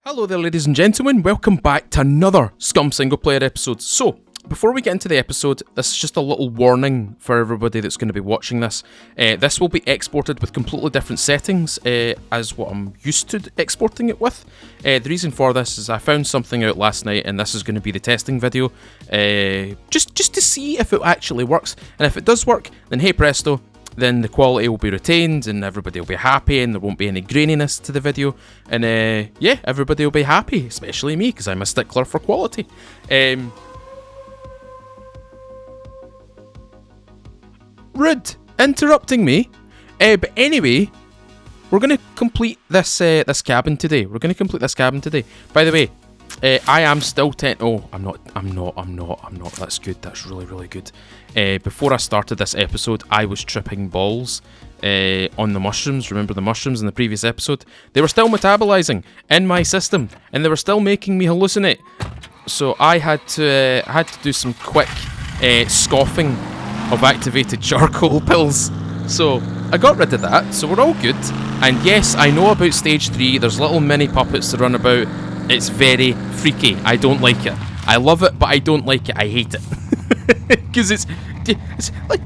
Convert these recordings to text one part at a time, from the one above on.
Hello there, ladies and gentlemen, welcome back to another SCUM single player episode. So, before we get into the episode, this is just a little warning for everybody that's going to be watching this. This will be exported with completely different settings as what I'm used to exporting it with. The reason for this is I found something out last night and this is going to be the testing video. Just to see if it actually works, and if it does work, then hey presto, then the quality will be retained and everybody will be happy and there won't be any graininess to the video. And yeah, everybody will be happy, especially me, because I'm a stickler for quality. Rude, interrupting me. But anyway, we're going to complete this this cabin today. By the way, I am still I'm not. That's good. That's really good. Before I started this episode, I was tripping balls on the mushrooms. Remember the mushrooms in the previous episode? They were still metabolizing in my system, and they were still making me hallucinate. So I had to do some quick scoffing of activated charcoal pills. So I got rid of that. So we're all good. And yes, I know about stage 3. There's little mini puppets to run about. It's very freaky. I don't like it. I love it, but I don't like it. I hate it. Because it's like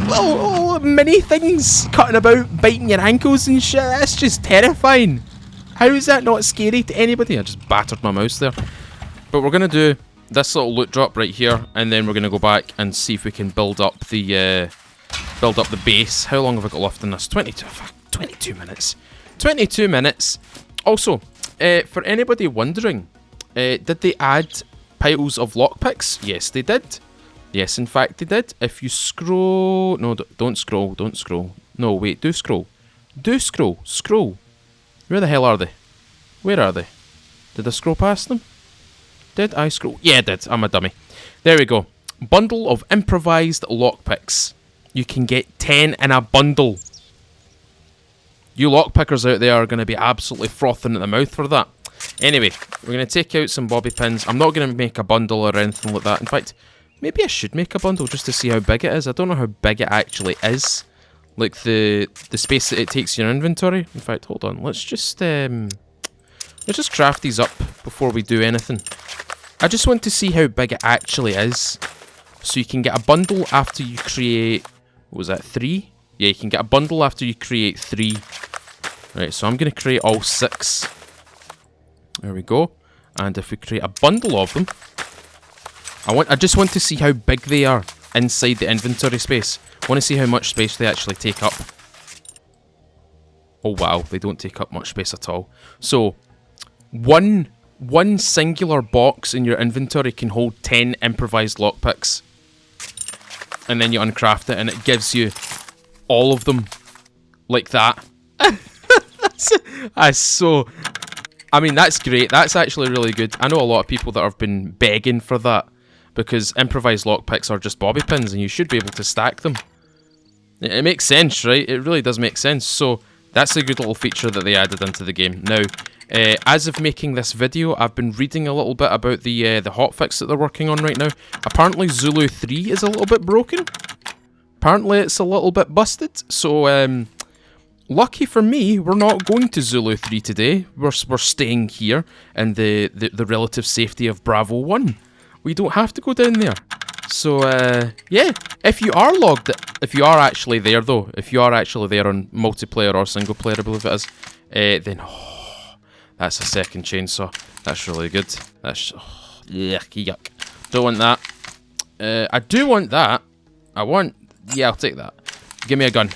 little mini things cutting about, biting your ankles and shit. That's just terrifying. How is that not scary to anybody? I just battered my mouse there. But we're going to do this little loot drop right here, and then we're going to go back and see if we can build up the base. How long have I got left in this? 22 minutes. 22 minutes. Also, for anybody wondering, did they add piles of lockpicks? Yes, they did. Yes, in fact, they did. If you scroll... No, don't scroll. Don't scroll. No, wait, do scroll. Do scroll. Scroll. Where the hell are they? Where are they? Did I scroll past them? Did I scroll? Yeah, I did. I'm a dummy. There we go. Bundle of improvised lockpicks. You can get 10 in a bundle. You lockpickers out there are going to be absolutely frothing at the mouth for that. Anyway, we're going to take out some bobby pins. I'm not going to make a bundle or anything like that. In fact, maybe I should make a bundle just to see how big it is. I don't know how big it actually is. Like the space that it takes in your inventory. In fact, hold on. Let's just craft these up before we do anything. I just want to see how big it actually is. So you can get a bundle after you create... What was that? 3? Yeah, you can get a bundle after you create 3. Right, so I'm going to create all 6. There we go. And if we create a bundle of them, I just want to see how big they are inside the inventory space. I want to see how much space they actually take up. Oh wow, they don't take up much space at all. So, one singular box in your inventory can hold 10 improvised lockpicks. And then you uncraft it and it gives you all of them like that. I mean, that's great. That's actually really good. I know a lot of people that have been begging for that because improvised lockpicks are just bobby pins and you should be able to stack them. It makes sense, right? It really does make sense. So that's a good little feature that they added into the game. Now, as of making this video, I've been reading a little bit about the hotfix that they're working on right now. Apparently Zulu 3 is a little bit broken. Apparently it's a little bit busted. So, lucky for me, we're not going to Zulu 3 today. We're staying here in the relative safety of Bravo 1. We don't have to go down there. So, yeah, if you are actually there though, if you are actually there on multiplayer or single player, I believe it is, then, oh, that's a second chainsaw. That's really good. That's, oh, yuck. Don't want that. I do want that. Yeah, I'll take that. Give me a gun.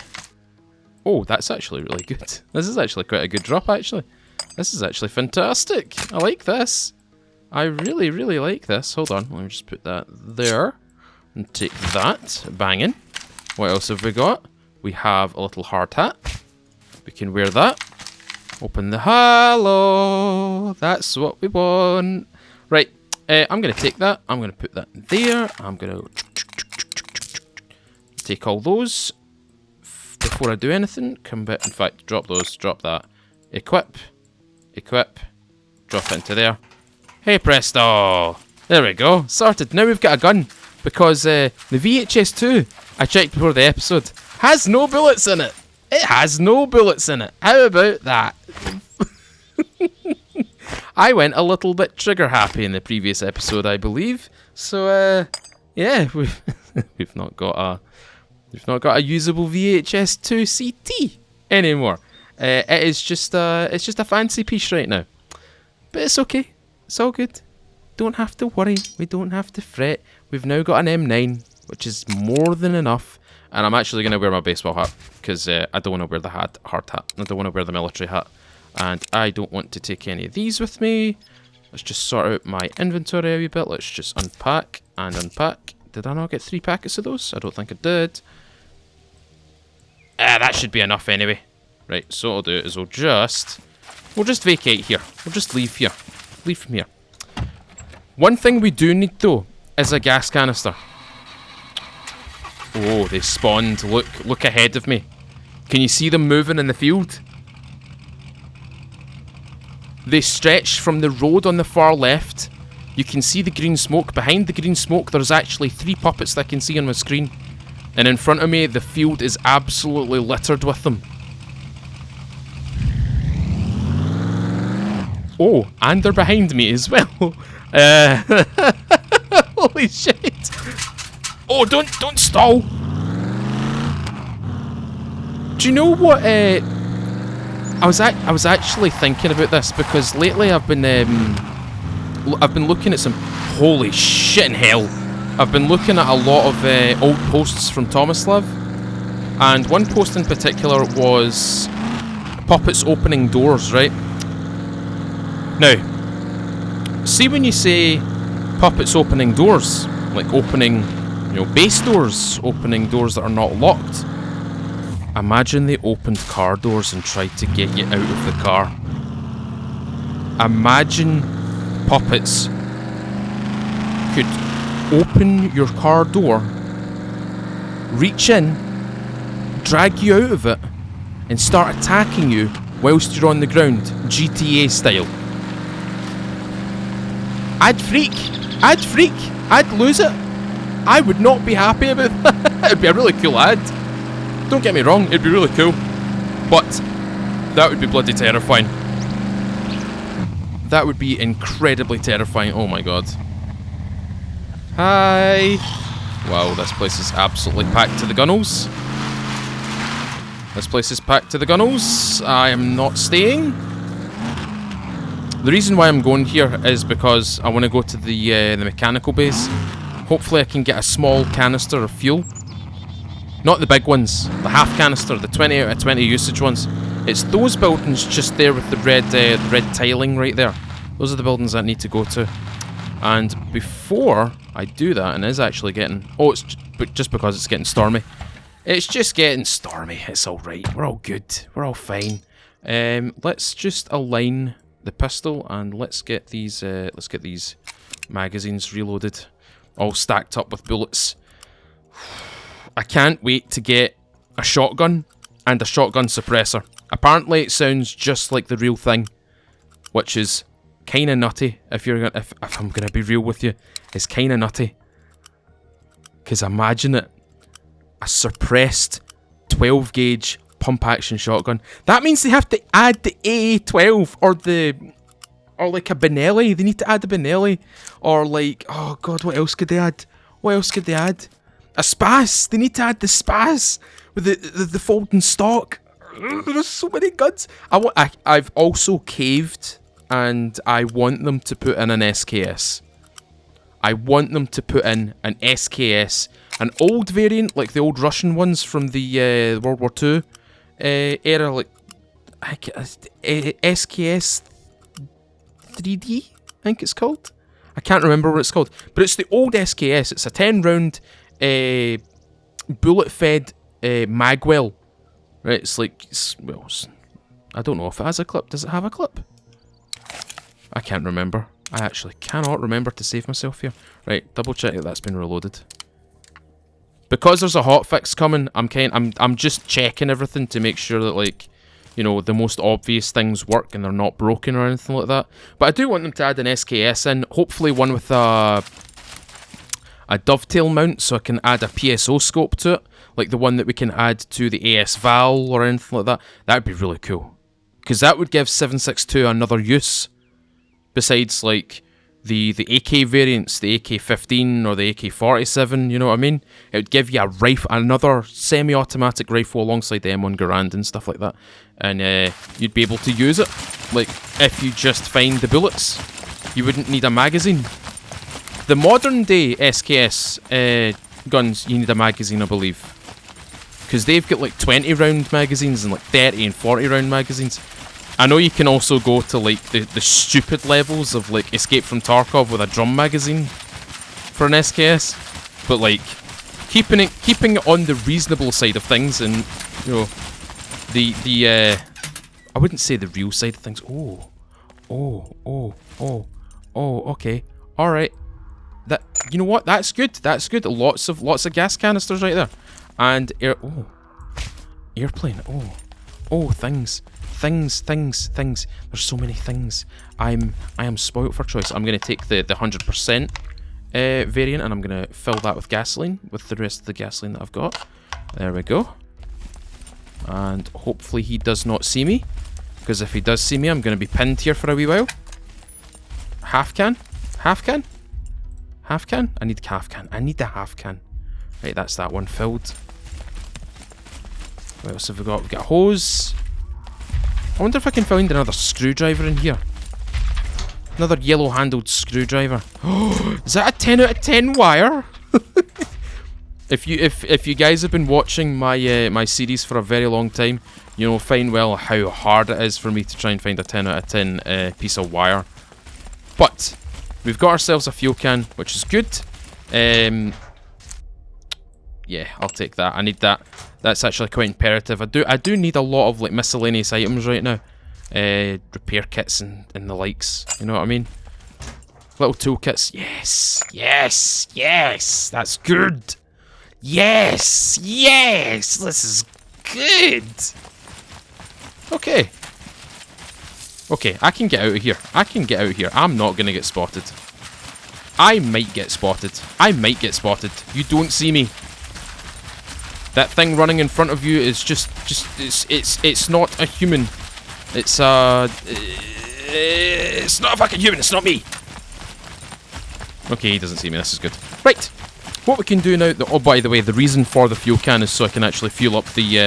Oh, that's actually really good. This is actually quite a good drop, actually. This is actually fantastic. I like this. I really like this. Hold on, let me just put that there. And take that. Banging. What else have we got? We have a little hard hat. We can wear that. Open the hello. That's what we want. Right, I'm going to take that. I'm going to put that there. I'm going to take all those. Before I do anything, come back. In fact, drop those. Drop that. Equip. Drop it into there. Hey presto! There we go. Sorted. Now we've got a gun. Because the VHS2, I checked before the episode, has no bullets in it. It has no bullets in it. How about that? I went a little bit trigger happy in the previous episode, I believe. So, yeah, we've not got a usable VHS 2 CT anymore. It's just a fancy piece right now, but it's okay. It's all good. Don't have to worry. We don't have to fret. We've now got an M9, which is more than enough. And I'm actually going to wear my baseball hat because I don't want to wear the hard hat. I don't want to wear the military hat. And I don't want to take any of these with me. Let's just sort out my inventory a wee bit. Let's just unpack and unpack. Did I not get 3 packets of those? I don't think I did. That should be enough anyway. Right, so what I'll do is we'll just vacate here. We'll just leave here. Leave from here. One thing we do need though is a gas canister. Oh, they spawned. Look ahead of me. Can you see them moving in the field? They stretch from the road on the far left. You can see the green smoke. Behind the green smoke, there's actually 3 puppets that I can see on my screen. And in front of me, the field is absolutely littered with them. Oh, and they're behind me as well. Holy shit. Oh, don't stall. Do you know what? I was actually thinking about this because lately I've been looking at some holy shit in hell. I've been looking at a lot of old posts from Tomislav, and one post in particular was puppets opening doors. Right now, see when you say puppets opening doors, like opening, base doors, opening doors that are not locked. Imagine they opened car doors and tried to get you out of the car. Imagine puppets could open your car door, reach in, drag you out of it, and start attacking you whilst you're on the ground, GTA style. I'd freak. I'd lose it. I would not be happy about that. It'd be a really cool ad. Don't get me wrong, it'd be really cool. But that would be bloody terrifying. That would be incredibly terrifying. Oh my god. Hi. Wow, this place is absolutely packed to the gunnels. This place is packed to the gunnels. I am not staying. The reason why I'm going here is because I want to go to the mechanical base. Hopefully I can get a small canister of fuel. Not the big ones, the half canister, the 20 out of 20 usage ones. It's those buildings just there with the red tiling right there. Those are the buildings I need to go to. And before I do that, and it is actually getting... Oh, it's just because it's getting stormy. It's just getting stormy. It's alright. We're all good. We're all fine. Let's just align the pistol and let's get these magazines reloaded. All stacked up with bullets. I can't wait to get a shotgun and a shotgun suppressor. Apparently it sounds just like the real thing, which is kind of nutty. If I'm gonna be real with you, it's kind of nutty. Cause imagine it, a suppressed 12 gauge pump action shotgun. That means they have to add the AA-12 or like a Benelli. They need to add a Benelli, or like, oh god, what else could they add? What else could they add? A Spas! They need to add the Spas with the folding stock. There's so many guns. I've also caved, and I want them to put in an SKS. I want them to put in an SKS, an old variant like the old Russian ones from the World War II era, like SKS 3D, I think it's called. I can't remember what it's called, but it's the old SKS. It's a 10-round bullet-fed magwell. Right, it's like, I don't know if it has a clip. Does it have a clip? I can't remember. I actually cannot remember to save myself here. Right, double check that that's been reloaded. Because there's a hotfix coming, I'm just checking everything to make sure that, like, you know, the most obvious things work and they're not broken or anything like that. But I do want them to add an SKS in, hopefully one with a dovetail mount, so I can add a PSO scope to it, like the one that we can add to the AS Val or anything like that. That'd be really cool. Because that would give 7.62 another use. Besides, like, the AK variants, the AK-15 or the AK-47, you know what I mean? It would give you a rifle, another semi-automatic rifle alongside the M1 Garand and stuff like that. And you'd be able to use it. Like, if you just find the bullets, you wouldn't need a magazine. The modern day SKS guns, you need a magazine, I believe. Because they've got like 20 round magazines and like 30 and 40 round magazines. I know you can also go to like the stupid levels of like Escape from Tarkov with a drum magazine for an SKS, but like keeping it on the reasonable side of things, and you know the I wouldn't say the real side of things. Okay, all right. That, you know what? That's good. That's good. Lots of gas canisters right there, and airplane. Things. There's so many things. I am spoilt for choice. I'm gonna take the 100% variant, and I'm gonna fill that with gasoline, with the rest of the gasoline that I've got. There we go. And hopefully he does not see me, because if he does see me, I'm gonna be pinned here for a wee while. Half can. I need half can. I need the half can. Right, that's that one filled. What else have we got? We've got a hose. I wonder if I can find another screwdriver in here. Another yellow-handled screwdriver. Oh, is that a 10 out of 10 wire? If you guys have been watching my my series for a very long time, you know fine well how hard it is for me to try and find a 10 out of 10 piece of wire. But we've got ourselves a fuel can, which is good. Yeah, I'll take that. I need that. That's actually quite imperative. I do need a lot of like miscellaneous items right now. Repair kits and the likes. You know what I mean? Little toolkits. Yes. That's good. Yes. This is good. Okay, I can get out of here. I'm not gonna get spotted. I might get spotted. You don't see me. That thing running in front of you is it's not a human. It's not a fucking human. It's not me. Okay, he doesn't see me. This is good. Right. What we can do now. Oh, by the way, the reason for the fuel can is so I can actually fuel up the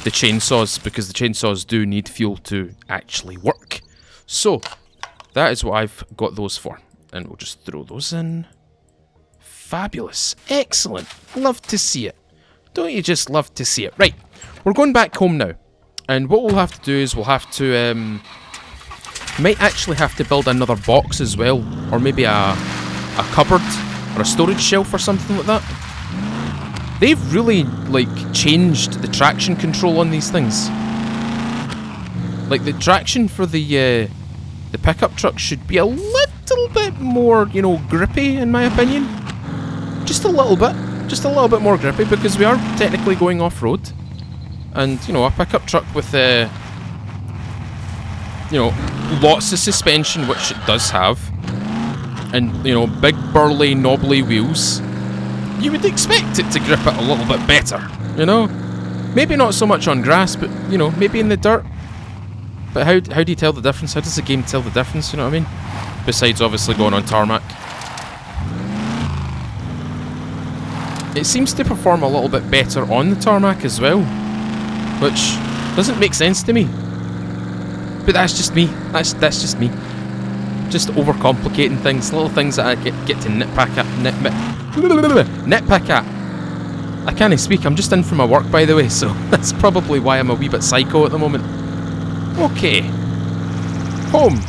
chainsaws, because the chainsaws do need fuel to actually work. So that is what I've got those for, and we'll just throw those in. Fabulous. Excellent. Love to see it. Don't you just love to see it? Right, we're going back home now, and what we'll have to do is we'll have to might actually have to build another box as well, or maybe a cupboard or a storage shelf or something like that. They've really like changed the traction control on these things. Like the traction for the pickup truck should be a little bit more, you know, grippy in my opinion. Just a little bit more grippy, because we are technically going off-road, and you know, a pickup truck with you know, lots of suspension, which it does have, and you know, big burly knobbly wheels, you would expect it to grip it a little bit better, you know. Maybe not so much on grass, but you know, maybe in the dirt. But how do you tell the difference? How does the game tell the difference, you know what I mean? Besides obviously going on tarmac. It seems to perform a little bit better on the tarmac as well, which doesn't make sense to me. But that's just me. That's just me. Just overcomplicating things, little things that I get to nitpick at. I can't speak. I'm just in from my work, by the way, so that's probably why I'm a wee bit psycho at the moment. Okay, home.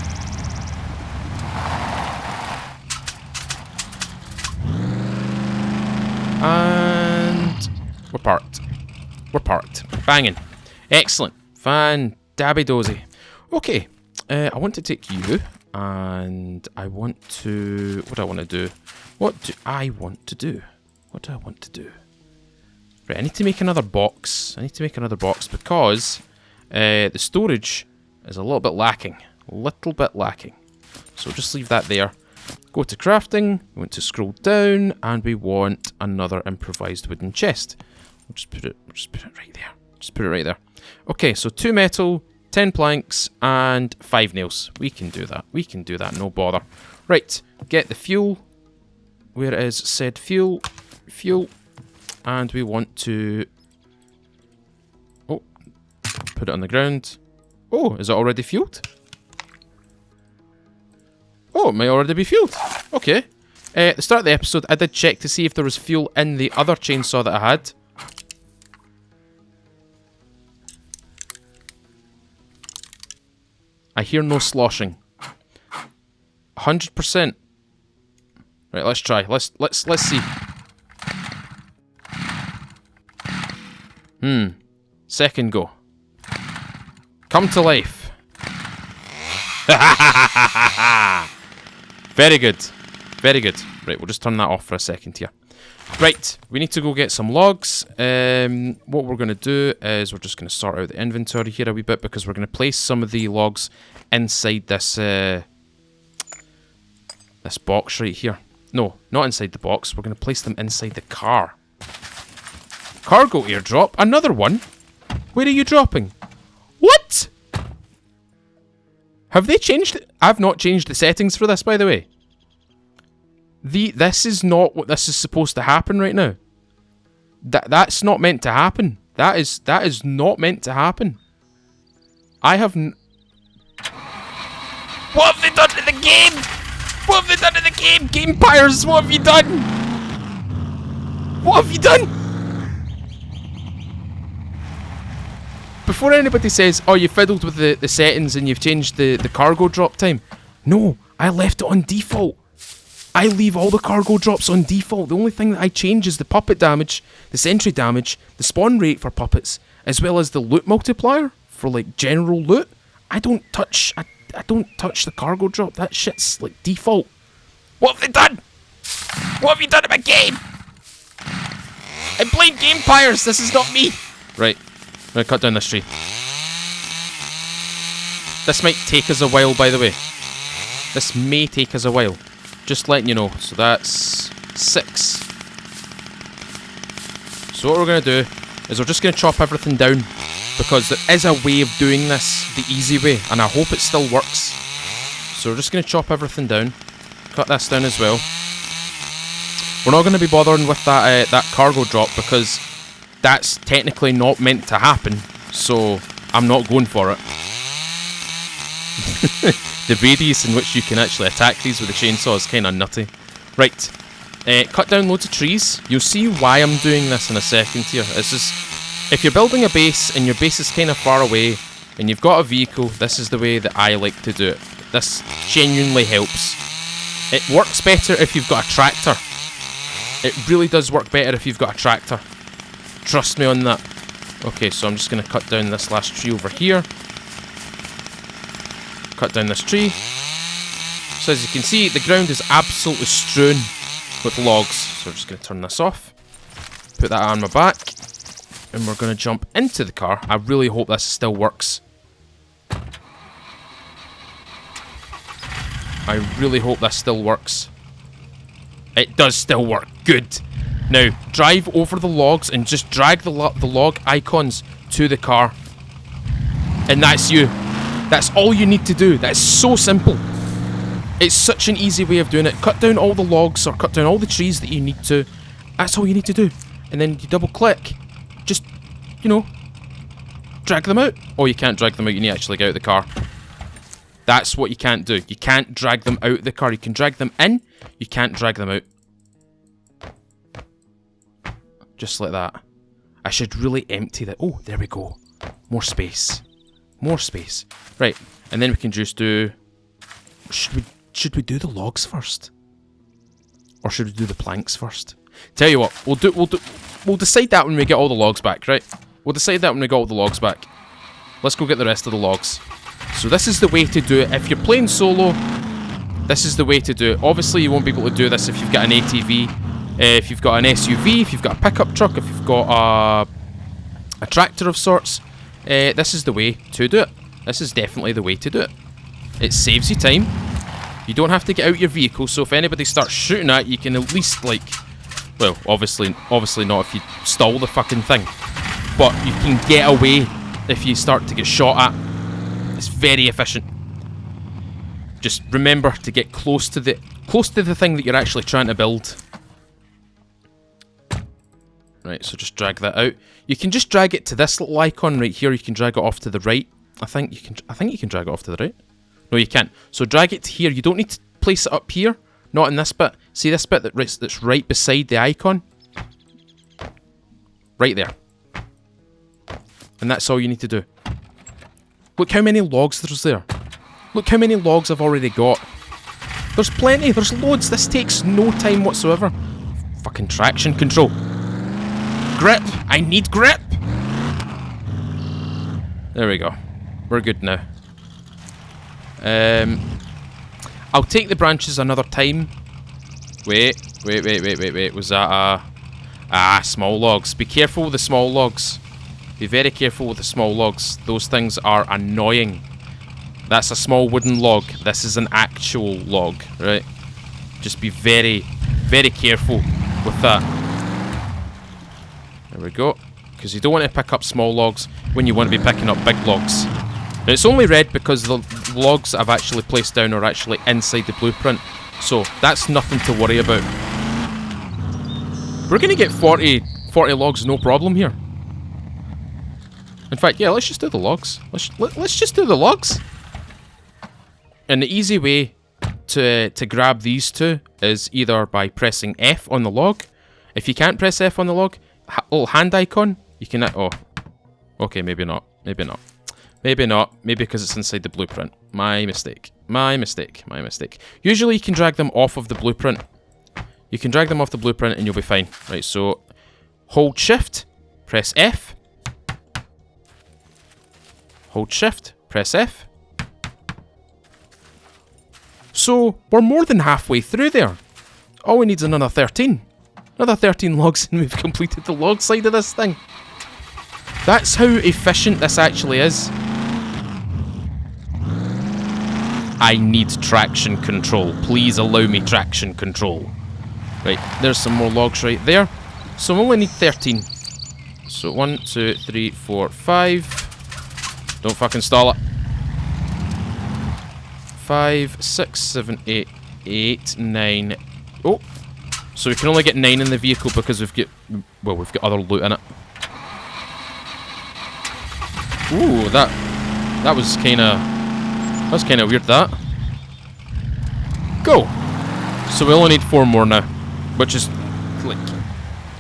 And we're parked. Banging. Excellent. Fan-dabby-dozy. Okay, I want to take you, and I want to... What do I want to do? Right, I need to make another box. Because the storage is a little bit lacking. So just leave that there. Go to crafting, we want to scroll down, and we want another improvised wooden chest. We'll just put it right there. Okay, so 2 metal, 10 planks, and 5 nails. We can do that. We can do that, no bother. Right, get the fuel. Where it is said fuel. Fuel. And we want to... Oh, put it on the ground. Oh, is it already fueled? Oh, it may already be fueled. Okay. At the start of the episode, I did check to see if there was fuel in the other chainsaw that I had. I hear no sloshing. 100%. Right, let's try. Let's see. Second go. Come to life. Very good. Very good. Right, we'll just turn that off for a second here. Right, we need to go get some logs. What we're going to do is we're just going to sort out the inventory here a wee bit because we're going to place some of the logs inside this this box right here. No, not inside the box. We're going to place them inside the car. Cargo airdrop? Another one? Where are you dropping? What? Have they changed it? I've not changed the settings for this, by the way. This is not what this is supposed to happen right now. That's not meant to happen. That is not meant to happen. I have What have they done to the game? What have they done to the game? Game Pyres, what have you done? What have you done? Before anybody says, oh, you fiddled with the settings and you've changed the cargo drop time. No, I left it on default. I leave all the cargo drops on default. The only thing that I change is the puppet damage, the sentry damage, the spawn rate for puppets, as well as the loot multiplier for like general loot. I don't touch the cargo drop. That shit's like default. What have they done? What have you done to my game? I blame Game Pyres. This is not me. Right, I'm gonna cut down this tree. This might take us a while, by the way. This may take us a while. Just letting you know. So that's 6. So what we're going to do is we're just going to chop everything down because there is a way of doing this the easy way and I hope it still works. So we're just going to chop everything down. Cut this down as well. We're not going to be bothering with that cargo drop because that's technically not meant to happen. So I'm not going for it. The radius in which you can actually attack these with a chainsaw is kind of nutty. Right, cut down loads of trees. You'll see why I'm doing this in a second here. It's just, if you're building a base and your base is kind of far away and you've got a vehicle, this is the way that I like to do it. This genuinely helps. It works better if you've got a tractor. It really does work better if you've got a tractor. Trust me on that. Okay, so I'm just going to cut down this last tree over here. Cut down this tree. So as you can see, the ground is absolutely strewn with logs. So we're just going to turn this off. Put that on my back. And we're going to jump into the car. I really hope this still works. I really hope this still works. It does still work. Good. Now, drive over the logs and just drag the log icons to the car. And that's you. That's all you need to do. That's so simple. It's such an easy way of doing it. Cut down all the logs or cut down all the trees that you need to. That's all you need to do. And then you double click. Just, you know, drag them out. Oh, you can't drag them out. You need to actually get out of the car. That's what you can't do. You can't drag them out of the car. You can drag them in. You can't drag them out. Just like that. I should really empty that. Oh, there we go. More space. More space. Right, and then we can just do... Should we do the logs first? Or should we do the planks first? Tell you what, we'll decide that when we get all the logs back, right? We'll decide that when we get all the logs back. Let's go get the rest of the logs. So this is the way to do it. If you're playing solo, this is the way to do it. Obviously, you won't be able to do this if you've got an ATV, if you've got an SUV, if you've got a pickup truck, if you've got a tractor of sorts. This is the way to do it. This is definitely the way to do it. It saves you time. You don't have to get out your vehicle, so if anybody starts shooting at you, you can at least, like... Well, obviously not if you stall the fucking thing. But you can get away if you start to get shot at. It's very efficient. Just remember to get close to the thing that you're actually trying to build. Right, so just drag that out. You can just drag it to this little icon right here. You can drag it off to the right. I think you can drag it off to the right. No, you can't. So drag it to here. You don't need to place it up here. Not in this bit. See this bit that's right beside the icon? Right there. And that's all you need to do. Look how many logs there's there. Look how many logs I've already got. There's plenty. There's loads. This takes no time whatsoever. Fucking traction control. Grip. I need grip. There we go. We're good now. I'll take the branches another time. Wait. Was that small logs. Be careful with the small logs. Be very careful with the small logs. Those things are annoying. That's a small wooden log. This is an actual log, right? Just be very, very careful with that. There we go. Because you don't want to pick up small logs when you want to be picking up big logs. Now, it's only red because the logs I've actually placed down are actually inside the blueprint. So that's nothing to worry about. We're going to get 40 logs no problem here. In fact, yeah, let's just do the logs. Let's just do the logs. And the easy way to grab these two is either by pressing F on the log. If you can't press F on the log, little hand icon, you can... Oh. Okay, maybe not. Maybe not. Maybe not. Maybe because it's inside the blueprint. My mistake. My mistake. My mistake. Usually you can drag them off of the blueprint. You can drag them off the blueprint and you'll be fine. Right, so hold shift, press F. Hold shift, press F. So we're more than halfway through there. All we need is another 13. Another 13 logs and we've completed the log side of this thing. That's how efficient this actually is. I need traction control. Please allow me traction control. Right, there's some more logs right there. So I only need 13. So 1, 2, 3, 4, 5. Don't fucking stall it. 5, 6, 7, 8, 8, 9. Oh. So we can only get 9 in the vehicle because we've got other loot in it. Ooh, that was kinda weird, that. Go! So we only need 4 more now. Which is like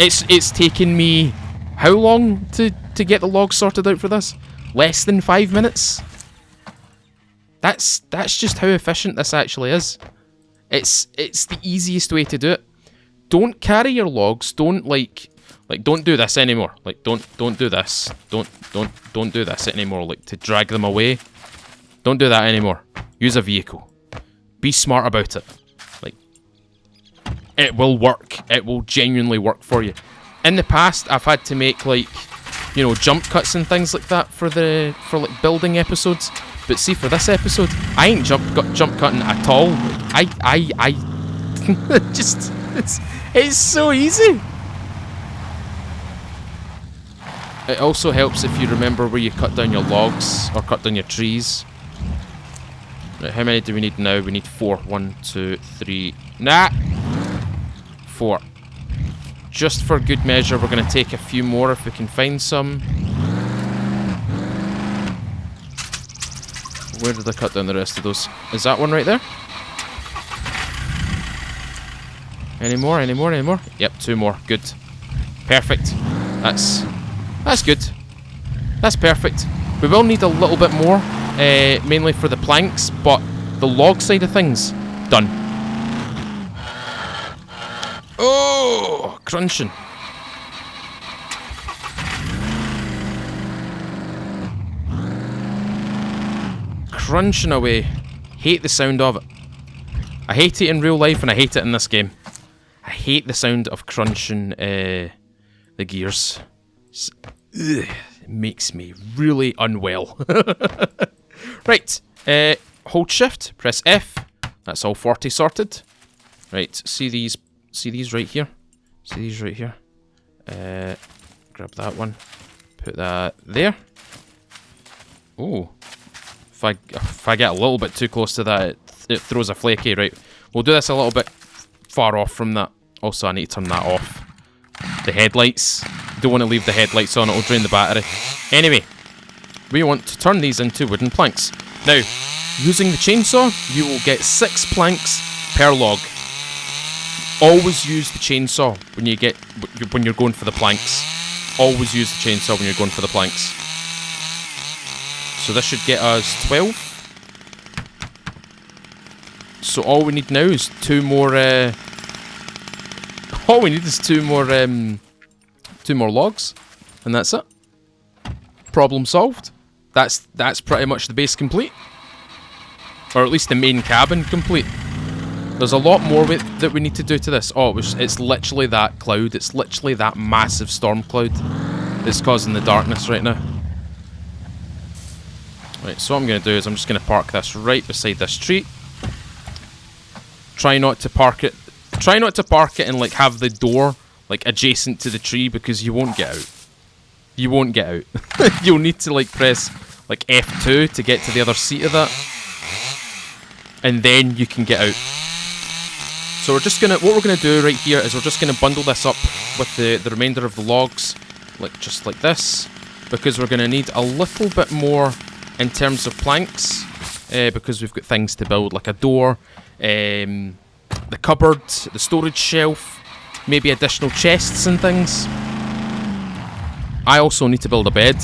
it's taken me how long to get the logs sorted out for this? Less than 5 minutes? That's just how efficient this actually is. It's the easiest way to do it. Don't carry your logs, don't don't do this anymore. Like don't do this. Don't do this anymore, like to drag them away. Don't do that anymore. Use a vehicle. Be smart about it. Like it will work. It will genuinely work for you. In the past I've had to make jump cuts and things like that for building episodes. But see, for this episode, I ain't jump cutting at all. I just it's so easy. It also helps if you remember where you cut down your logs or cut down your trees. Right, how many do we need now? We need 4. 1, 2, 3. Nah! 4. Just for good measure, we're going to take a few more if we can find some. Where did I cut down the rest of those? Is that one right there? Any more? Any more? Any more? Yep, 2 more. Good. Perfect. That's good. That's perfect. We will need a little bit more, mainly for the planks, but the log side of things, done. Oh, crunching. Crunching away. Hate the sound of it. I hate it in real life and I hate it in this game. I hate the sound of crunching the gears. It makes me really unwell. Right. Hold shift, press F. That's all 40 sorted. Right, see these right here? See these right here? Grab that one. Put that there. Oh. if I get a little bit too close to that, it throws a flaky. Right, we'll do this a little bit far off from that. Also, I need to turn that off. The headlights. Don't want to leave the headlights on, it'll drain the battery. Anyway, we want to turn these into wooden planks. Now, using the chainsaw, you will get 6 planks per log. Always use the chainsaw when you're going for the planks. Always use the chainsaw when you're going for the planks. So this should get us 12. So all we need now is 2 more. All we need is 2 more logs, and that's it. Problem solved. That's pretty much the base complete, or at least the main cabin complete. There's a lot more that we need to do to this. Oh, it's literally that cloud. It's literally that massive storm cloud that's causing the darkness right now. Right, so what I'm going to do is I'm just going to park this right beside this tree. Try not to park it and like have the door like adjacent to the tree, because you won't get out. You won't get out. You'll need to like press like F2 to get to the other seat of that, and then you can get out. So what we're gonna do right here is we're just gonna bundle this up with the remainder of the logs, just like this, because we're gonna need a little bit more in terms of planks, because we've got things to build, like a door, the cupboard, the storage shelf, maybe additional chests and things. I also need to build a bed.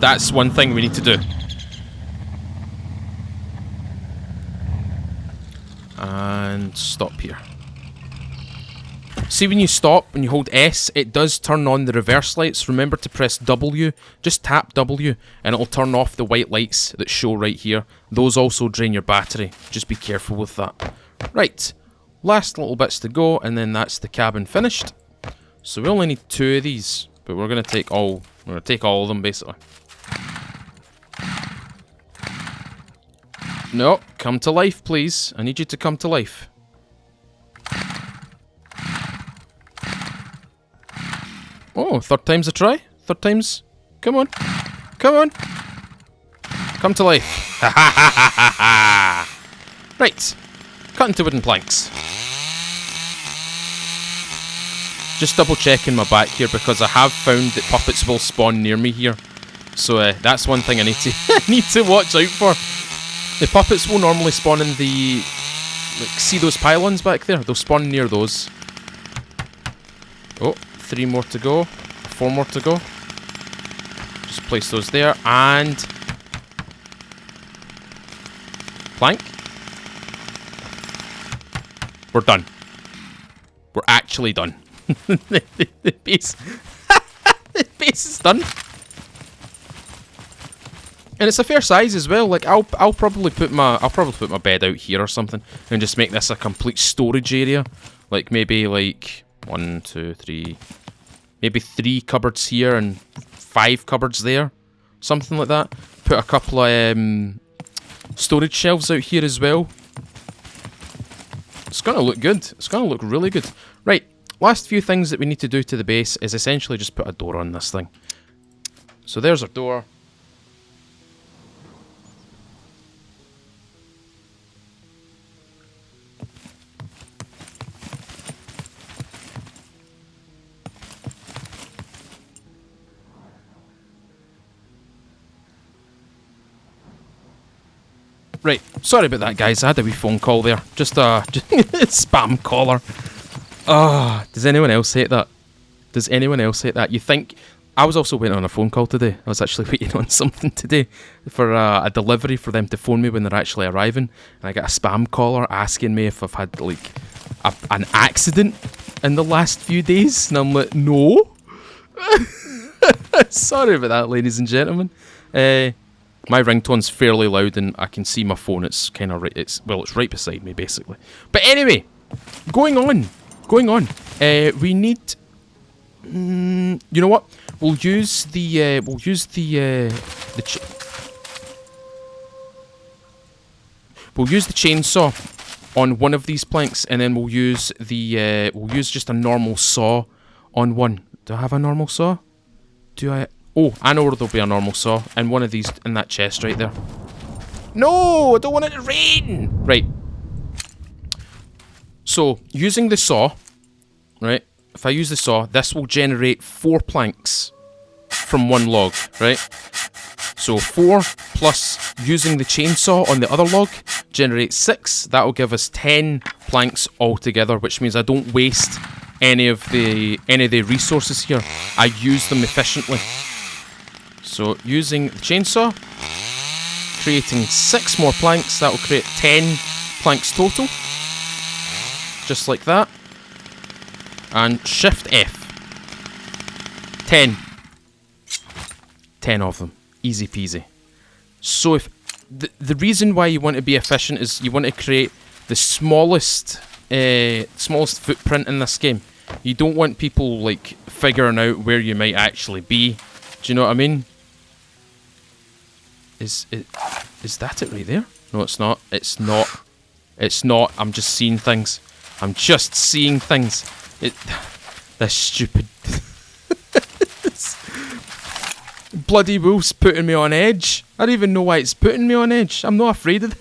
That's one thing we need to do. And stop here. See, when you stop, when you hold S, it does turn on the reverse lights. Remember to press W. Just tap W and it'll turn off the white lights that show right here. Those also drain your battery. Just be careful with that. Right, last little bits to go, and then that's the cabin finished. So we only need 2 of these, but we're gonna take all of them basically. No, come to life, please. I need you to come to life. Oh, third time's a try. Third time's... Come on. Come on. Come to life. Ha ha ha ha ha. Right. Cut into wooden planks. Just double checking my back here, because I have found that puppets will spawn near me here. So that's one thing I need to need to watch out for. The puppets will normally spawn in the... see those pylons back there? They'll spawn near those. Oh, 3 more to go. 4 more to go. Just place those there, and... plank. We're done. We're actually done. the base... the base is done. And it's a fair size as well. Like I'll probably put my bed out here or something, and just make this a complete storage area. Like maybe like 1, 2, 3, maybe 3 cupboards here and 5 cupboards there, something like that. Put a couple of storage shelves out here as well. It's gonna look good. It's gonna look really good. Right, last few things that we need to do to the base is essentially just put a door on this thing. So there's our door. Right, sorry about that, guys. I had a wee phone call there. Just a spam caller. Ah, does anyone else hate that? Does anyone else hate that? You think... I was also waiting on a phone call today. I was actually waiting on something today for a delivery, for them to phone me when they're actually arriving. And I got a spam caller asking me if I've had, like, an accident in the last few days. And I'm like, no. Sorry about that, ladies and gentlemen. My ringtone's fairly loud, and I can see my phone. It's kind of right. It's right beside me, basically. But anyway, going on. We need. You know what? We'll use the chainsaw on one of these planks, and then we'll use just a normal saw on one. Do I have a normal saw? Oh, I know where there'll be a normal saw. In one of these, in that chest right there. No, I don't want it to rain! Right. So, using the saw, right? If I use the saw, this will generate 4 planks from one log, right? So 4 plus using the chainsaw on the other log generates 6. That will give us 10 planks altogether, which means I don't waste any of the resources here. I use them efficiently. So using the chainsaw, creating 6 more planks, that will create 10 planks total. Just like that. And Shift F. 10. 10 of them. Easy peasy. So if the reason why you want to be efficient is you want to create the smallest footprint in this game. You don't want people like figuring out where you might actually be. Do you know what I mean? Is that it right there? No, it's not. It's not. It's not. I'm just seeing things. I'm just seeing things. This stupid bloody wolf's putting me on edge. I don't even know why it's putting me on edge. I'm not afraid of it.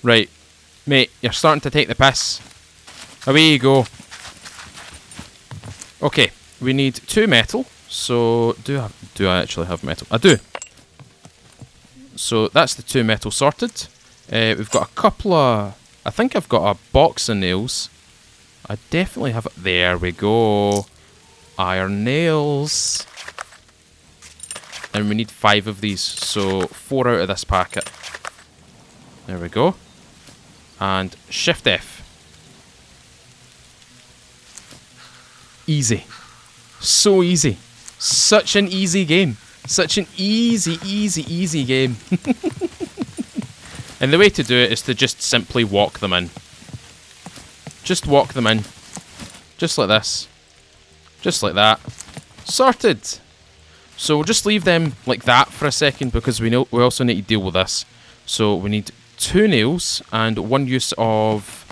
Right. Mate, you're starting to take the piss. Away you go. Okay, we need 2 metal. So, do I actually have metal? I do. So, that's the 2 metal sorted. We've got a couple of... I think I've got a box of nails. I definitely have... There we go. Iron nails. And we need 5 of these. So, 4 out of this packet. There we go. And Shift F. Easy. So easy. Such an easy game. Such an easy game. And the way to do it is to just simply walk them in. Just walk them in. Just like this. Just like that. Sorted. So we'll just leave them like that for a second because we also need to deal with this. So we need 2 nails and 1 use of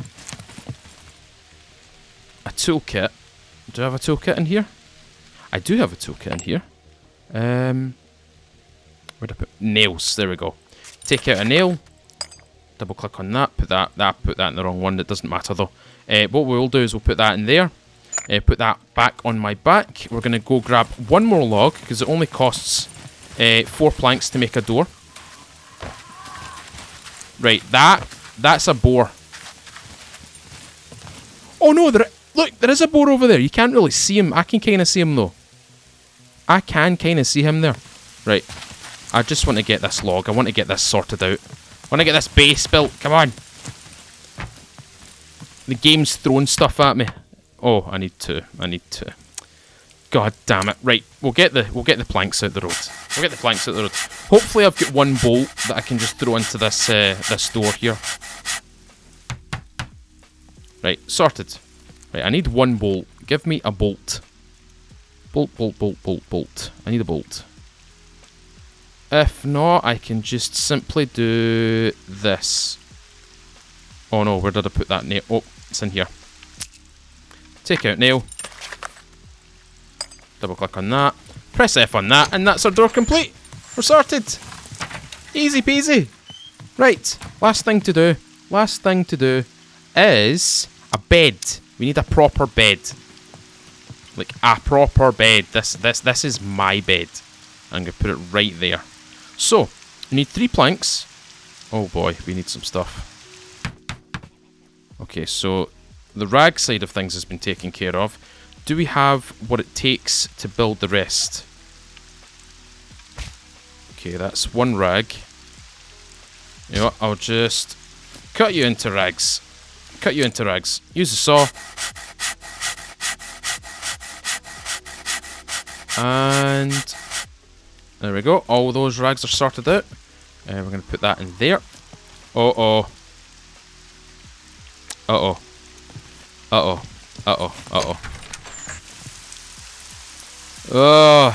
a toolkit. Do I have a toolkit in here? I do have a toolkit in here. Where'd I put nails? There we go. Take out a nail. Double click on that. Put that in the wrong one. It doesn't matter though. What we'll do is we'll put that in there. Put that back on my back. We're going to go grab 1 more log because it only costs 4 planks to make a door. Right, that's a boar. Oh no, look, there is a boar over there. You can't really see him. I can kind of see him though. I can kind of see him there. Right, I just want to get this log. I want to get this sorted out. I want to get this base built. Come on. The game's throwing stuff at me. Oh, I need to. God damn it. Right, we'll get the planks out the road. We'll get the planks out the road. Hopefully I've got 1 bolt that I can just throw into this this door here. Right, sorted. Right, I need 1 bolt. Give me a bolt. Bolt. I need a bolt. If not, I can just simply do this. Oh no, where did I put that nail? Oh, it's in here. Take out nail. Double click on that. Press F on that, and that's our door complete. We're sorted. Easy peasy. Right, last thing to do is a bed. We need a proper bed. Like a proper bed. This is my bed. I'm gonna put it right there. So, we need 3 planks. Oh boy, we need some stuff. Okay, so the rag side of things has been taken care of. Do we have what it takes to build the rest? Okay, that's 1 rag. You know what, I'll just cut you into rags. Cut you into rags. Use a saw. And there we go. All those rags are sorted out. We're going to put that in there. Uh-oh. Uh-oh. Uh-oh. Uh-oh. Uh-oh. Oh.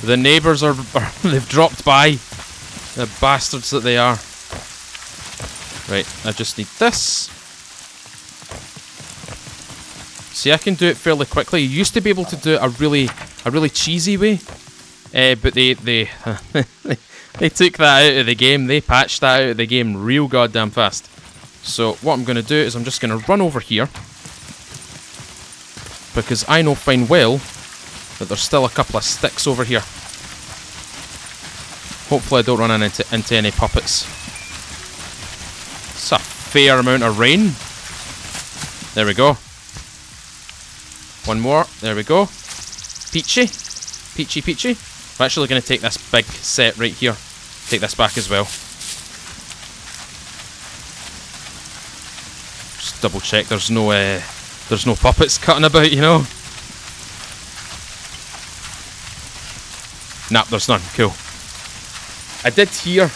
The neighbours are they've dropped by. The bastards that they are. Right, I just need this. See, I can do it fairly quickly. You used to be able to do it a really cheesy way, but they they took that out of the game. They patched that out of the game real goddamn fast. So what I'm going to do is I'm just going to run over here, because I know fine well that there's still a couple of sticks over here. Hopefully I don't run into any puppets. It's a fair amount of rain. There we go. One more. There we go. Peachy. Peachy, peachy. I'm actually going to take this big set right here. Take this back as well. Just double check there's no puppets cutting about, you know. Nah, there's none. Cool. I did hear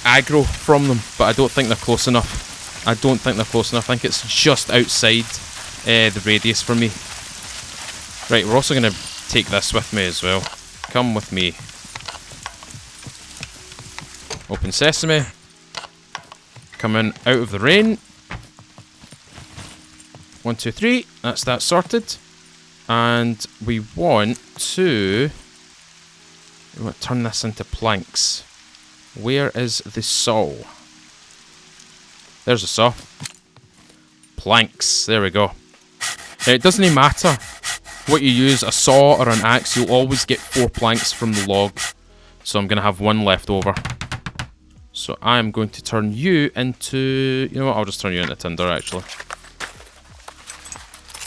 aggro from them, but I don't think they're close enough. I think it's just outside the radius for me. Right, we're also going to take this with me as well. Come with me. Open sesame. Coming out of the rain. 1, 2, 3. That's that sorted. And we want to turn this into planks. Where is the saw? There's a saw. Planks. There we go. Now, it doesn't even matter what you use, a saw or an axe, you'll always get 4 planks from the log. So I'm going to have 1 left over. So I'm going to turn you into... You know what, I'll just turn you into tinder, actually.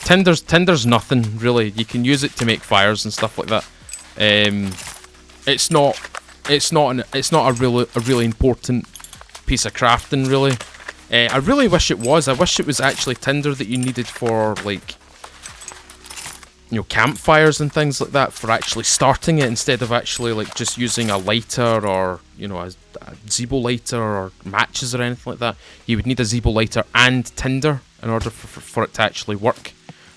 Tinder's nothing, really. You can use it to make fires and stuff like that. It's not a really important piece of crafting, really. I really wish it was. I wish it was actually tinder that you needed for, like, you know, campfires and things like that, for actually starting it, instead of actually, like, just using a lighter or, you know, a Zebo lighter or matches or anything like that. You would need a Zebo lighter and tinder in order for it to actually work.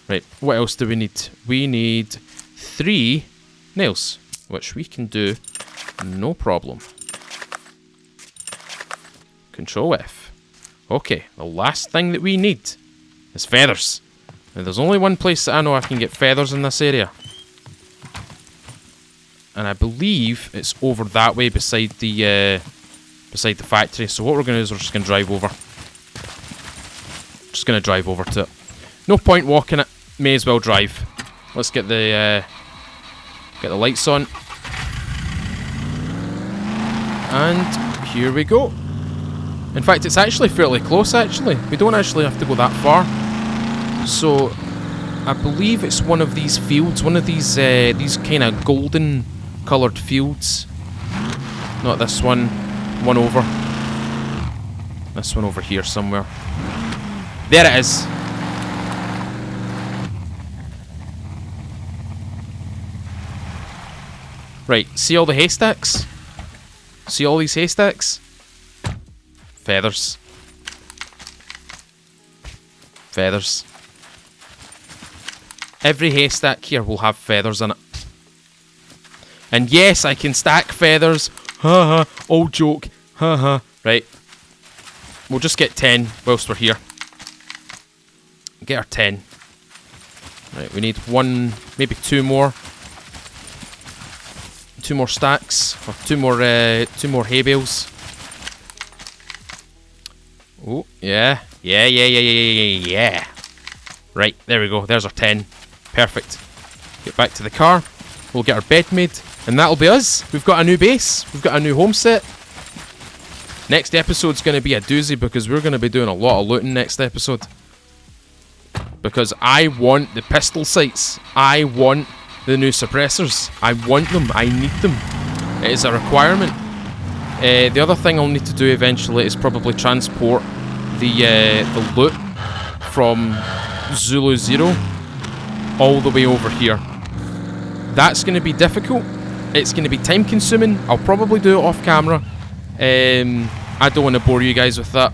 Right, what else do we need? We need 3 nails, which we can do no problem. Control F. Okay, the last thing that we need is feathers. Now, there's only one place that I know I can get feathers in this area. And I believe it's over that way beside the factory. So what we're going to do is we're just going to drive over. Just going to drive over to it. No point walking it. May as well drive. Let's get the lights on. And here we go. In fact, it's actually fairly close, actually. We don't actually have to go that far. So, I believe it's one of these fields, one of these kind of golden coloured fields. Not this one. One over. This one over here somewhere. There it is. Right, see all the haystacks? See all these haystacks? Feathers. Feathers. Every haystack here will have feathers in it. And yes, I can stack feathers. Haha, old joke. Haha. Right. We'll just get 10 whilst we're here. Get our 10. Right, we need 1, maybe 2 more. 2 more stacks, or 2 more hay bales. Oh, yeah. Yeah. Right, there we go. There's our 10. Perfect. Get back to the car. We'll get our bed made, and that'll be us. We've got a new base. We've got a new home set. Next episode's going to be a doozy, because we're going to be doing a lot of looting next episode. Because I want the pistol sights. I want the new suppressors. I want them. I need them. It is a requirement. The other thing I'll need to do eventually is probably transport the loot from Zulu 0 all the way over here. That's going to be difficult. It's going to be time consuming. I'll probably do it off camera. I don't want to bore you guys with that.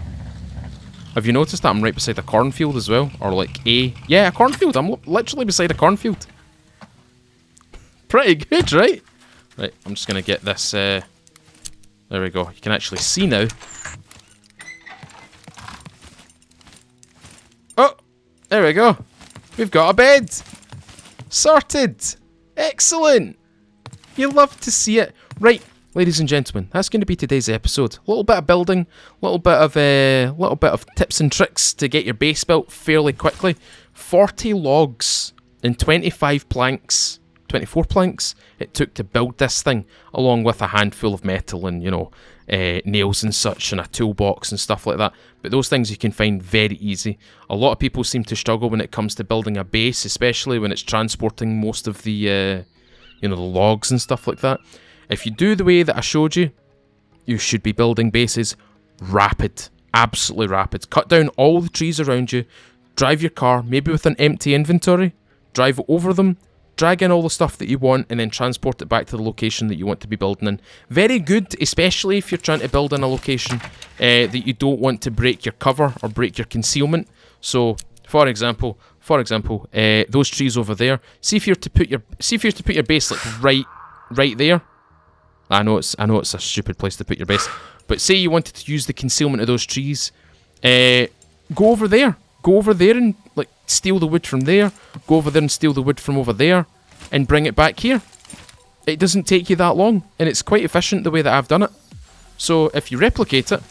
Have you noticed that I'm right beside a cornfield as well? Or like yeah, a cornfield. I'm literally beside a cornfield. Pretty good, right? Right, I'm just going to get this... there we go. You can actually see now. Oh! There we go. We've got a bed. Sorted. Excellent. You love to see it. Right, ladies and gentlemen, that's going to be today's episode. A little bit of building, a little bit of tips and tricks to get your base built fairly quickly. 40 logs and 25 planks, 24 planks it took to build this thing, along with a handful of metal and, you know, nails and such, and a toolbox and stuff like that. But those things you can find very easy. A lot of people seem to struggle when it comes to building a base, especially when it's transporting most of the, you know, the logs and stuff like that. If you do the way that I showed you, you should be building bases rapid, absolutely rapid. Cut down all the trees around you, drive your car, maybe with an empty inventory, drive over them, drag in all the stuff that you want, and then transport it back to the location that you want to be building in. Very good, especially if you're trying to build in a location that you don't want to break your cover or break your concealment. So, for example, those trees over there. See if you're to put your base like right there. I know it's a stupid place to put your base, but say you wanted to use the concealment of those trees, go over there. Go over there and like steal the wood from there. Go over there and steal the wood from over there, and bring it back here. It doesn't take you that long, and it's quite efficient the way that I've done it. So if you replicate it,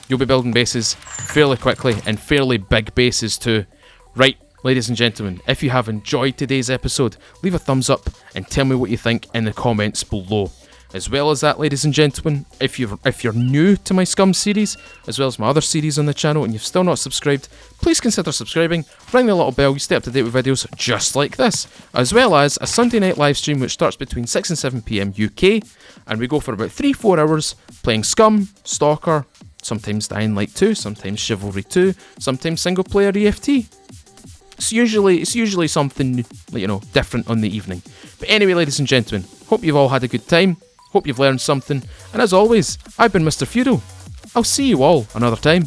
you'll be building bases fairly quickly, and fairly big bases too. Right, ladies and gentlemen, if you have enjoyed today's episode, leave a thumbs up and tell me what you think in the comments below. As well as that, ladies and gentlemen, if you're new to my SCUM series, as well as my other series on the channel, and you've still not subscribed, please consider subscribing, ring the little bell, you stay up to date with videos just like this, as well as a Sunday night live stream which starts between 6 and 7 PM UK, and we go for about 3-4 hours playing SCUM, Stalker, sometimes Dying Light 2, sometimes Chivalry 2, sometimes single player EFT. It's usually something, you know, different on the evening. But anyway, ladies and gentlemen, hope you've all had a good time. Hope you've learned something, and as always, I've been Mr. Feudal. I'll see you all another time.